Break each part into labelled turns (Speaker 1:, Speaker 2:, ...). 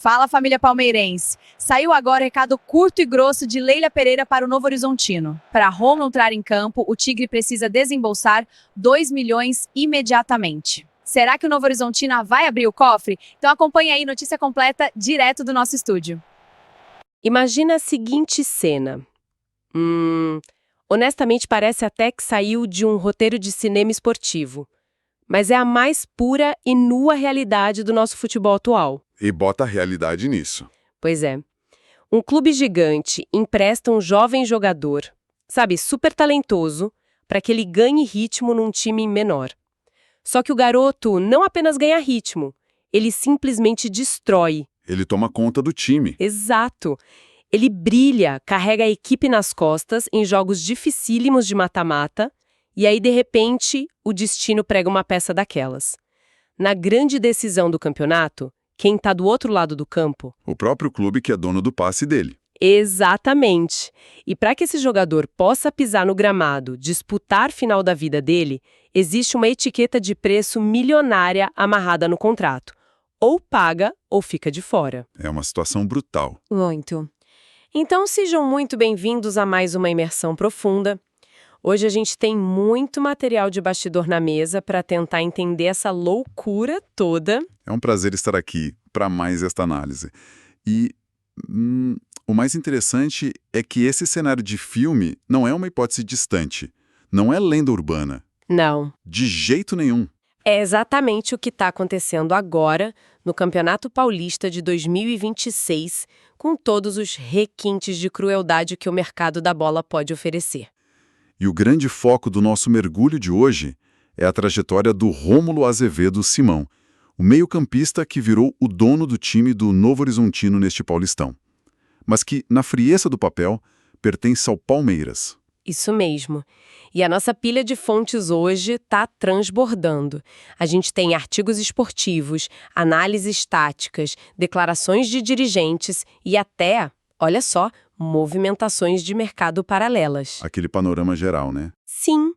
Speaker 1: Fala, família palmeirense! Saiu agora recado curto e grosso de Leila Pereira para o Novo Horizontino. Para Romulo entrar em campo, o Tigre precisa desembolsar 2 milhões imediatamente. Será que o Novo Horizontino vai abrir o cofre? Então acompanhe aí notícia completa direto do nosso estúdio.
Speaker 2: Imagina a seguinte cena. Honestamente parece até que saiu de um roteiro de cinema esportivo. Mas é a mais pura e nua realidade do nosso futebol atual.
Speaker 3: E bota a realidade nisso.
Speaker 2: Pois é. Um clube gigante empresta um jovem jogador, sabe, super talentoso, para que ele ganhe ritmo num time menor. Só que o garoto não apenas ganha ritmo, ele simplesmente destrói.
Speaker 3: Ele toma conta do time.
Speaker 2: Exato. Ele brilha, carrega a equipe nas costas em jogos dificílimos de mata-mata, e aí, de repente, o destino prega uma peça daquelas. Na grande decisão do campeonato, quem está do outro lado do campo?
Speaker 3: O próprio clube que é dono do passe dele.
Speaker 2: Exatamente. E para que esse jogador possa pisar no gramado, disputar final da vida dele, existe uma etiqueta de preço milionária amarrada no contrato. Ou paga ou fica de fora.
Speaker 3: É uma situação brutal.
Speaker 2: Muito. Então sejam muito bem-vindos a mais uma imersão profunda. Hoje a gente tem muito material de bastidor na mesa para tentar entender essa loucura toda.
Speaker 3: É um prazer estar aqui para mais esta análise. E o mais interessante é que esse cenário de filme não é uma hipótese distante. Não é lenda urbana.
Speaker 2: Não.
Speaker 3: De jeito nenhum.
Speaker 2: É exatamente o que está acontecendo agora no Campeonato Paulista de 2026, com todos os requintes de crueldade que o mercado da bola pode oferecer.
Speaker 3: E o grande foco do nosso mergulho de hoje é a trajetória do Rômulo Azevedo Simão, o meio-campista que virou o dono do time do Novo Horizontino neste Paulistão, mas que, na frieza do papel, pertence ao Palmeiras.
Speaker 2: Isso mesmo. E a nossa pilha de fontes hoje está transbordando. A gente tem artigos esportivos, análises táticas, declarações de dirigentes e até, olha só, movimentações de mercado paralelas.
Speaker 3: Aquele panorama geral, né?
Speaker 2: Sim,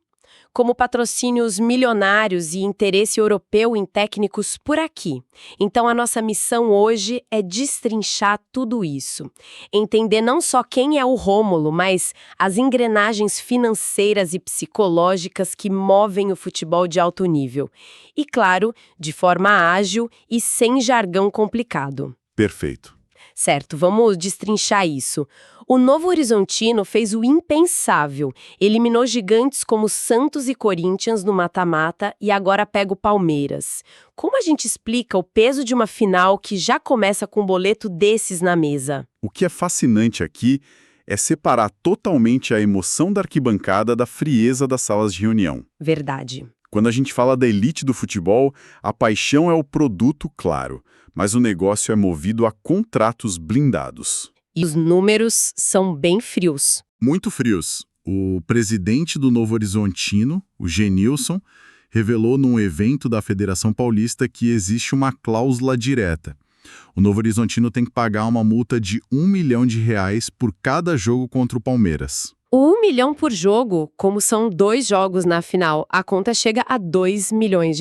Speaker 2: como patrocínios milionários e interesse europeu em técnicos por aqui. Então a nossa missão hoje é destrinchar tudo isso. Entender não só quem é o Rômulo, mas as engrenagens financeiras e psicológicas que movem o futebol de alto nível. E claro, de forma ágil e sem jargão complicado.
Speaker 3: Perfeito.
Speaker 2: Certo, vamos destrinchar isso. O Novo Horizontino fez o impensável. Eliminou gigantes como Santos e Corinthians no mata-mata e agora pega o Palmeiras. Como a gente explica o peso de uma final que já começa com um boleto desses na mesa?
Speaker 3: O que é fascinante aqui é separar totalmente a emoção da arquibancada da frieza das salas de reunião.
Speaker 2: Verdade.
Speaker 3: Quando a gente fala da elite do futebol, a paixão é o produto, claro, mas o negócio é movido a contratos blindados.
Speaker 2: E os números são bem frios.
Speaker 3: Muito frios. O presidente do Novo Horizontino, o Genilson, revelou num evento da Federação Paulista que existe uma cláusula direta. O Novo Horizontino tem que pagar uma multa de R$1 milhão por cada jogo contra o Palmeiras.
Speaker 2: O 1 milhão por jogo, como são 2 jogos na final, a conta chega a R$2 milhões.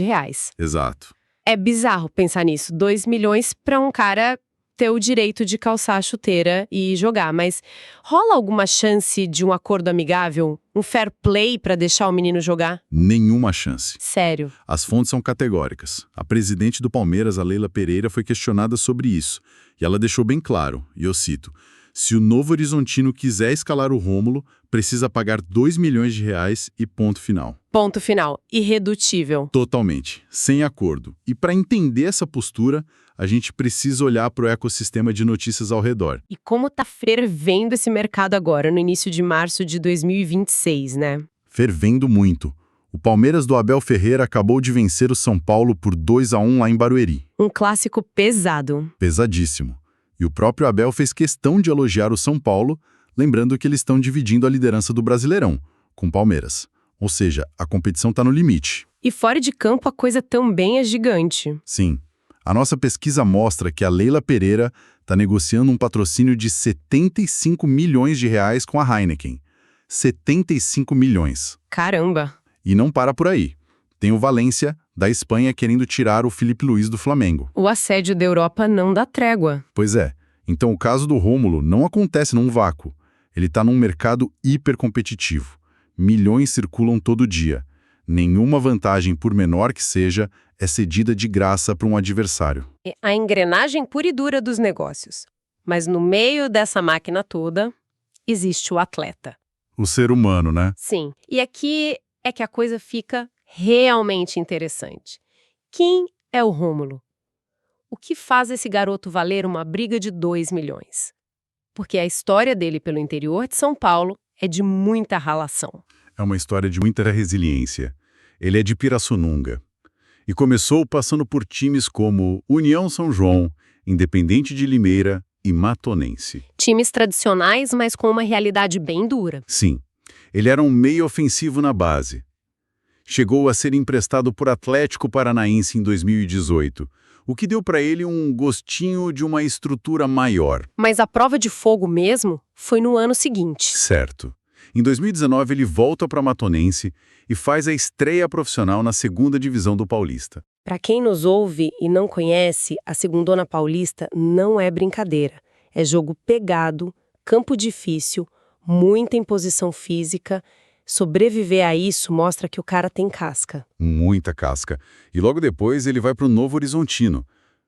Speaker 3: Exato.
Speaker 2: É bizarro pensar nisso, 2 milhões para um cara ter o direito de calçar a chuteira e jogar, mas rola alguma chance de um acordo amigável, um fair play para deixar o menino jogar?
Speaker 3: Nenhuma chance.
Speaker 2: Sério?
Speaker 3: As fontes são categóricas. A presidente do Palmeiras, a Leila Pereira, foi questionada sobre isso, e ela deixou bem claro, e eu cito: se o Novo Horizontino quiser escalar o Rômulo, precisa pagar R$2 milhões e ponto final.
Speaker 2: Ponto final. Irredutível.
Speaker 3: Totalmente. Sem acordo. E para entender essa postura, a gente precisa olhar para o ecossistema de notícias ao redor.
Speaker 2: E como tá fervendo esse mercado agora, no início de março de 2026, né?
Speaker 3: Fervendo muito. O Palmeiras do Abel Ferreira acabou de vencer o São Paulo por 2-1 lá em Barueri.
Speaker 2: Um clássico pesado.
Speaker 3: Pesadíssimo. E o próprio Abel fez questão de elogiar o São Paulo, lembrando que eles estão dividindo a liderança do Brasileirão, com o Palmeiras. Ou seja, a competição está no limite.
Speaker 2: E fora de campo a coisa também é gigante.
Speaker 3: Sim. A nossa pesquisa mostra que a Leila Pereira está negociando um patrocínio de R$75 milhões com a Heineken. 75 milhões.
Speaker 2: Caramba!
Speaker 3: E não para por aí. Tem o Valência, da Espanha querendo tirar o Filipe Luís do Flamengo.
Speaker 2: O assédio da Europa não dá trégua.
Speaker 3: Pois é. Então o caso do Rômulo não acontece num vácuo. Ele está num mercado hipercompetitivo. Milhões circulam todo dia. Nenhuma vantagem, por menor que seja, é cedida de graça para um adversário.
Speaker 2: É a engrenagem pura e dura dos negócios. Mas no meio dessa máquina toda, existe o atleta.
Speaker 3: O ser humano, né?
Speaker 2: Sim. E aqui é que a coisa fica realmente interessante. Quem é o Rômulo? O que faz esse garoto valer uma briga de 2 milhões? Porque a história dele pelo interior de São Paulo é de muita ralação.
Speaker 3: É uma história de muita resiliência. Ele é de Pirassununga. E começou passando por times como União São João, Independente de Limeira e Matonense.
Speaker 2: Times tradicionais, mas com uma realidade bem dura.
Speaker 3: Sim, ele era um meio ofensivo na base. Chegou a ser emprestado por Atlético Paranaense em 2018, o que deu para ele um gostinho de uma estrutura maior.
Speaker 2: Mas a prova de fogo mesmo foi no ano seguinte.
Speaker 3: Certo. Em 2019, ele volta para Matonense e faz a estreia profissional na segunda divisão do Paulista.
Speaker 2: Para quem nos ouve e não conhece, a Segundona Paulista não é brincadeira. É jogo pegado, campo difícil, muita imposição física. Sobreviver a isso mostra que o cara tem casca.
Speaker 3: Muita casca. E logo depois ele vai para o Novo Horizontino.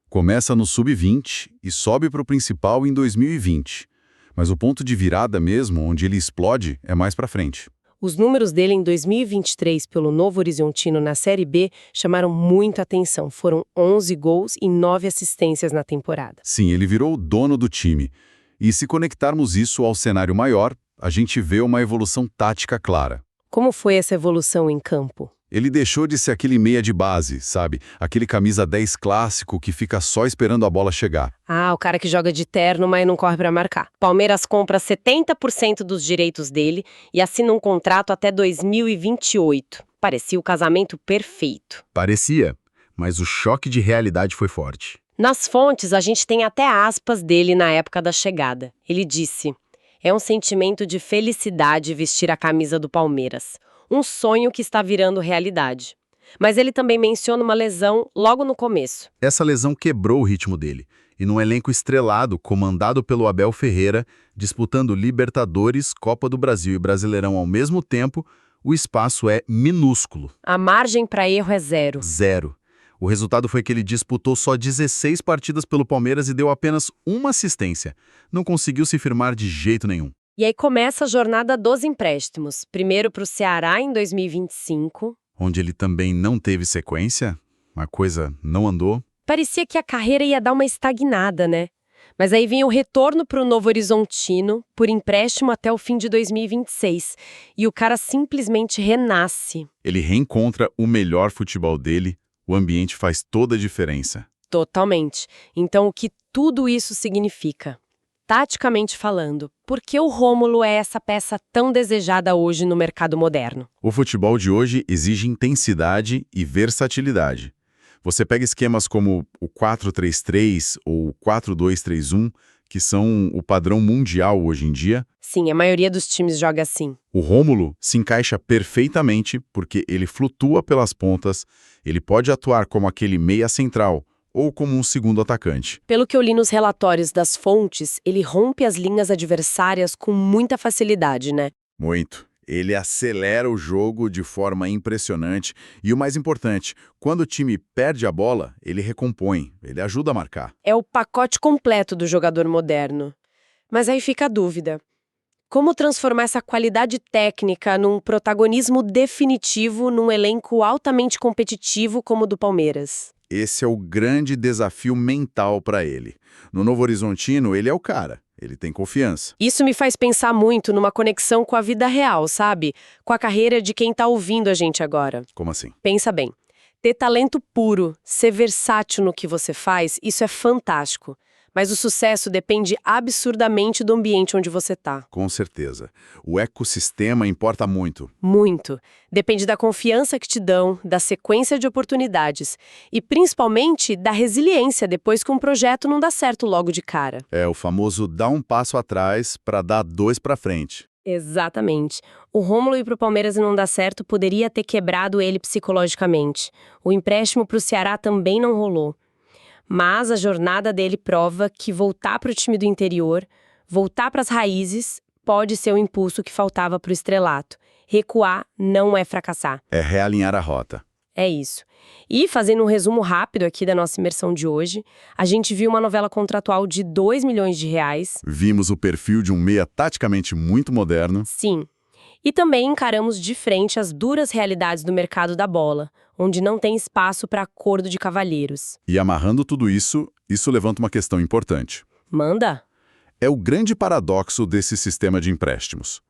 Speaker 3: Começa no Sub-20 e sobe para o principal em 2020. Mas o ponto de virada mesmo, onde ele explode, é mais para frente.
Speaker 2: Os números dele em 2023 pelo Novo Horizontino na Série B chamaram muita atenção. Foram 11 gols e 9 assistências na temporada.
Speaker 3: Sim, ele virou o dono do time. E se conectarmos isso ao cenário maior, a gente vê uma evolução tática clara.
Speaker 2: Como foi essa evolução em campo?
Speaker 3: Ele deixou de ser aquele meia de base, sabe? Aquele camisa 10 clássico que fica só esperando a bola chegar.
Speaker 2: Ah, o cara que joga de terno, mas não corre pra marcar. Palmeiras compra 70% dos direitos dele e assina um contrato até 2028. Parecia o casamento perfeito.
Speaker 3: Parecia, mas o choque de realidade foi forte.
Speaker 2: Nas fontes, a gente tem até aspas dele na época da chegada. Ele disse: "É um sentimento de felicidade vestir a camisa do Palmeiras. Um sonho que está virando realidade." Mas ele também menciona uma lesão logo no começo.
Speaker 3: Essa lesão quebrou o ritmo dele. E num elenco estrelado, comandado pelo Abel Ferreira, disputando Libertadores, Copa do Brasil e Brasileirão ao mesmo tempo, o espaço é minúsculo.
Speaker 2: A margem para erro é zero.
Speaker 3: Zero. O resultado foi que ele disputou só 16 partidas pelo Palmeiras e deu apenas uma assistência. Não conseguiu se firmar de jeito nenhum.
Speaker 2: E aí começa a jornada dos empréstimos. Primeiro para o Ceará em 2025.
Speaker 3: Onde ele também não teve sequência, a coisa não andou.
Speaker 2: Parecia que a carreira ia dar uma estagnada, né? Mas aí vem o retorno para o Novo Horizontino, por empréstimo até o fim de 2026. E o cara simplesmente renasce.
Speaker 3: Ele reencontra o melhor futebol dele, o ambiente faz toda a diferença.
Speaker 2: Totalmente. Então, o que tudo isso significa? Taticamente falando, por que o Rômulo é essa peça tão desejada hoje no mercado moderno?
Speaker 3: O futebol de hoje exige intensidade e versatilidade. Você pega esquemas como o 4-3-3 ou o 4-2-3-1, que são o padrão mundial hoje em dia.
Speaker 2: Sim, a maioria dos times joga assim.
Speaker 3: O Rômulo se encaixa perfeitamente porque ele flutua pelas pontas, ele pode atuar como aquele meia central ou como um segundo atacante.
Speaker 2: Pelo que eu li nos relatórios das fontes, ele rompe as linhas adversárias com muita facilidade, né?
Speaker 3: Muito. Ele acelera o jogo de forma impressionante e o mais importante, quando o time perde a bola, ele recompõe, ele ajuda a marcar.
Speaker 2: É o pacote completo do jogador moderno. Mas aí fica a dúvida. Como transformar essa qualidade técnica num protagonismo definitivo num elenco altamente competitivo como o do Palmeiras?
Speaker 3: Esse é o grande desafio mental para ele. No Novo Horizontino, ele é o cara. Ele tem confiança.
Speaker 2: Isso me faz pensar muito numa conexão com a vida real, sabe? Com a carreira de quem tá ouvindo a gente agora.
Speaker 3: Como assim?
Speaker 2: Pensa bem. Ter talento puro, ser versátil no que você faz, isso é fantástico. Mas o sucesso depende absurdamente do ambiente onde você tá.
Speaker 3: Com certeza. O ecossistema importa muito.
Speaker 2: Muito. Depende da confiança que te dão, da sequência de oportunidades e, principalmente, da resiliência depois que um projeto não dá certo logo de cara.
Speaker 3: É o famoso dar um passo atrás para dar dois para frente.
Speaker 2: Exatamente. O Rômulo ir pro Palmeiras e não dar certo poderia ter quebrado ele psicologicamente. O empréstimo pro Ceará também não rolou. Mas a jornada dele prova que voltar pro time do interior, voltar pras raízes, pode ser o impulso que faltava pro estrelato. Recuar não é fracassar.
Speaker 3: É realinhar a rota.
Speaker 2: É isso. E, fazendo um resumo rápido aqui da nossa imersão de hoje, a gente viu uma novela contratual de 2 milhões de reais.
Speaker 3: Vimos o perfil de um meia taticamente muito moderno.
Speaker 2: Sim. E também encaramos de frente as duras realidades do mercado da bola, onde não tem espaço para acordo de cavalheiros.
Speaker 3: E amarrando tudo isso levanta uma questão importante.
Speaker 2: Manda?
Speaker 3: É o grande paradoxo desse sistema de empréstimos.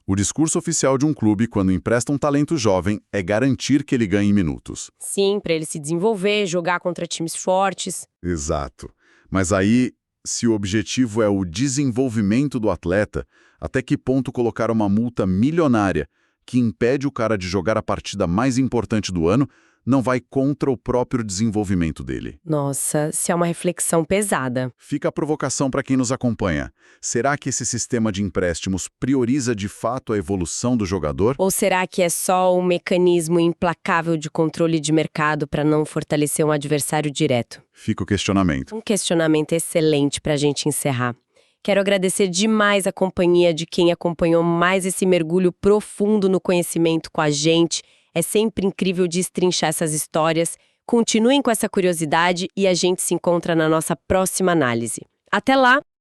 Speaker 3: O discurso oficial de um clube, quando empresta um talento jovem, é garantir que ele ganhe minutos.
Speaker 2: Sim, para ele se desenvolver, jogar contra times fortes.
Speaker 3: Exato. Mas aí, se o objetivo é o desenvolvimento do atleta, até que ponto colocar uma multa milionária que impede o cara de jogar a partida mais importante do ano não vai contra o próprio desenvolvimento dele?
Speaker 2: Nossa, se é uma reflexão pesada.
Speaker 3: Fica a provocação para quem nos acompanha. Será que esse sistema de empréstimos prioriza de fato a evolução do jogador?
Speaker 2: Ou será que é só um mecanismo implacável de controle de mercado para não fortalecer um adversário direto?
Speaker 3: Fica o questionamento.
Speaker 2: Um questionamento excelente para a gente encerrar. Quero agradecer demais a companhia de quem acompanhou mais esse mergulho profundo no conhecimento com a gente. É sempre incrível destrinchar essas histórias. Continuem com essa curiosidade e a gente se encontra na nossa próxima análise. Até lá!